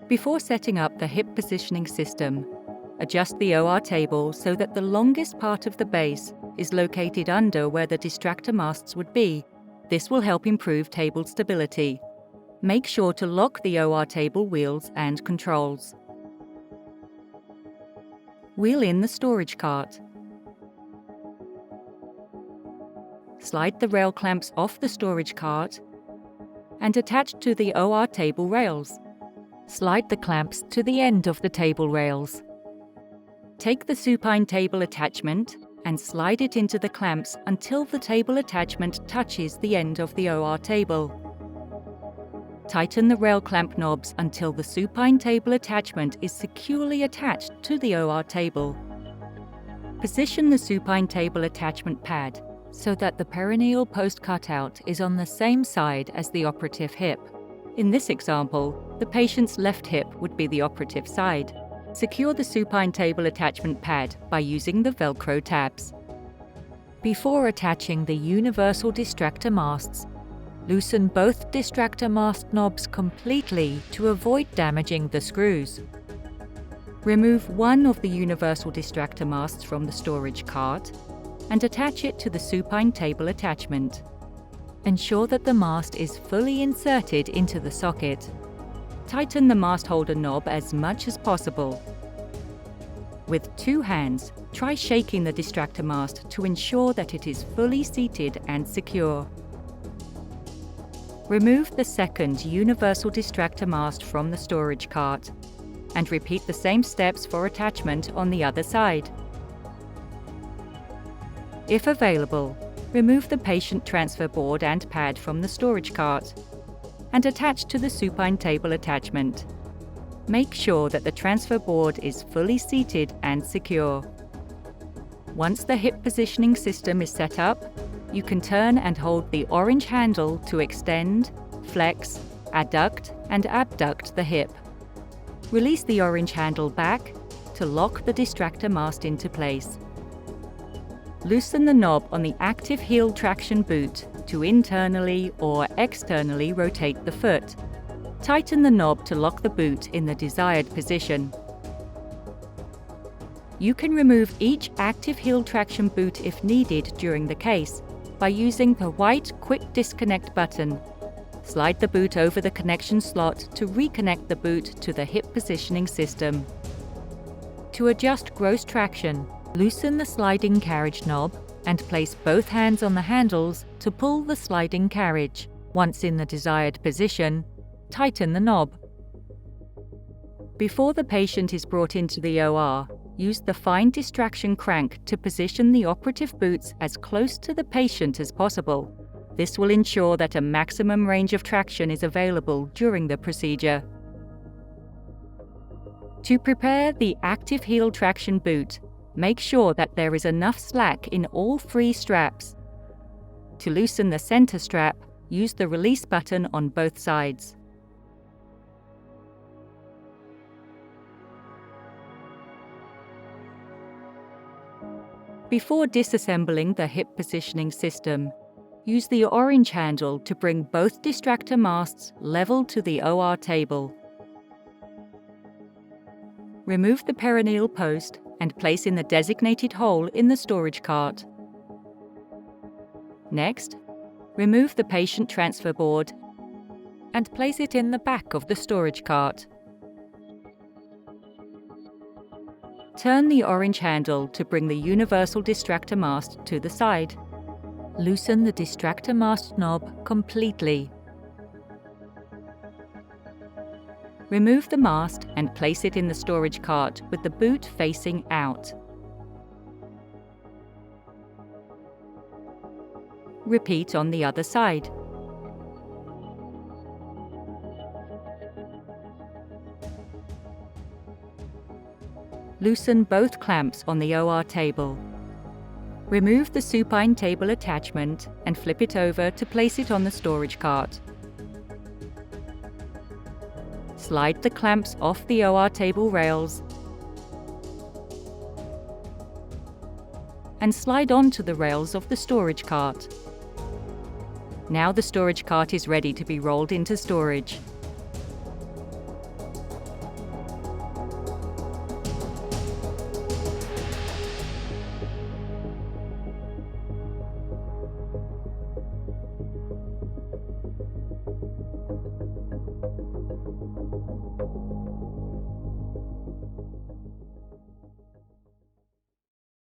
Before setting up the hip positioning system, adjust the OR table so that the longest part of the base is located under where the distractor masts would be. This will help improve table stability. Make sure to lock the OR table wheels and controls. Wheel in the storage cart. Slide the rail clamps off the storage cart and attach to the OR table rails. Slide the clamps to the end of the table rails. Take the supine table attachment and slide it into the clamps until the table attachment touches the end of the OR table. Tighten the rail clamp knobs until the supine table attachment is securely attached to the OR table. Position the supine table attachment pad so that the perineal post cutout is on the same side as the operative hip. In this example, the patient's left hip would be the operative side. Secure the supine table attachment pad by using the Velcro tabs. Before attaching the universal distractor masts, loosen both distractor mast knobs completely to avoid damaging the screws. Remove one of the universal distractor masts from the storage cart and attach it to the supine table attachment. Ensure that the mast is fully inserted into the socket. Tighten the mast holder knob as much as possible. With 2 hands, try shaking the distractor mast to ensure that it is fully seated and secure. Remove the second universal distractor mast from the storage cart and repeat the same steps for attachment on the other side. If available, remove the patient transfer board and pad from the storage cart and attach to the supine table attachment. Make sure that the transfer board is fully seated and secure. Once the hip positioning system is set up, you can turn and hold the orange handle to extend, flex, adduct and abduct the hip. Release the orange handle back to lock the distractor mast into place. Loosen the knob on the active heel traction boot to internally or externally rotate the foot. Tighten the knob to lock the boot in the desired position. You can remove each active heel traction boot if needed during the case by using the white Quick Disconnect button. Slide the boot over the connection slot to reconnect the boot to the hip positioning system. To adjust gross traction, loosen the sliding carriage knob and place both hands on the handles to pull the sliding carriage. Once in the desired position, tighten the knob. Before the patient is brought into the OR, use the fine distraction crank to position the operative boots as close to the patient as possible. This will ensure that a maximum range of traction is available during the procedure. To prepare the active heel traction boot, make sure that there is enough slack in all 3 straps. To loosen the center strap, use the release button on both sides. Before disassembling the hip positioning system, use the orange handle to bring both distractor masts level to the OR table. Remove the perineal post and place in the designated hole in the storage cart. Next, remove the patient transfer board and place it in the back of the storage cart. Turn the orange handle to bring the universal distractor mast to the side. Loosen the distractor mast knob completely. Remove the mast and place it in the storage cart with the boot facing out. Repeat on the other side. Loosen both clamps on the OR table. Remove the supine table attachment and flip it over to place it on the storage cart. Slide the clamps off the OR table rails and slide onto the rails of the storage cart. Now the storage cart is ready to be rolled into storage.